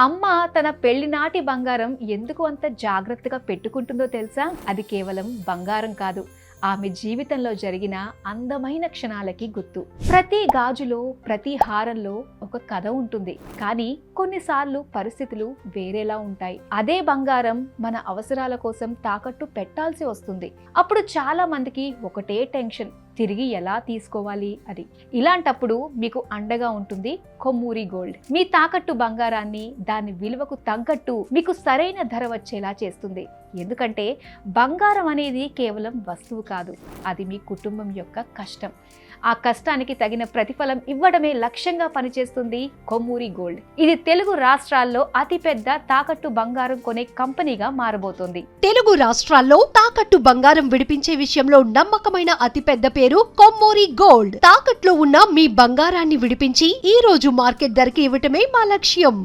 అమ్మ తన పెళ్లినాటి బంగారం ఎందుకు అంత జాగ్రత్తగా పెట్టుకుంటుందో తెలుసా? అది కేవలం బంగారం కాదు, ఆమె జీవితంలో జరిగిన అందమైన క్షణాలకి గుర్తు. ప్రతి గాజులో, ప్రతి హారంలో ఒక కథ ఉంటుంది. కానీ కొన్నిసార్లు పరిస్థితులు వేరేలా ఉంటాయి. అదే బంగారం మన అవసరాల కోసం తాకట్టు పెట్టాల్సి వస్తుంది. అప్పుడు చాలా మందికి ఒకటే టెన్షన్, తిరిగి ఎలా తీసుకోవాలి అది. ఇలాంటప్పుడు మీకు అండగా ఉంటుంది కొమ్మూరి గోల్డ్. మీ తాకట్టు బంగారాన్ని దాని విలువకు తగ్గట్టు మీకు సరైన ధర వచ్చేలా చేస్తుంది. ఎందుకంటే బంగారం అనేది కేవలం వస్తువు కాదు, అది మీ కుటుంబం యొక్క కష్టం. ఆ కష్టానికి తగిన ప్రతిఫలం ఇవ్వడమే లక్ష్యంగా పనిచేస్తుంది కొమ్మూరి గోల్డ్. ఇది తెలుగు రాష్ట్రాల్లో అతిపెద్ద తాకట్టు బంగారం కొనే కంపెనీగా మారబోతోంది. తెలుగు రాష్ట్రాల్లో తాకట్టు బంగారం విడిపించే విషయంలో నమ్మకమైన అతిపెద్ద పేరు కొమ్మూరి గోల్డ్. తాకట్లో ఉన్న మీ బంగారాన్ని విడిపించి ఈ రోజు మార్కెట్ ధరకి ఇవ్వటమే మా లక్ష్యం.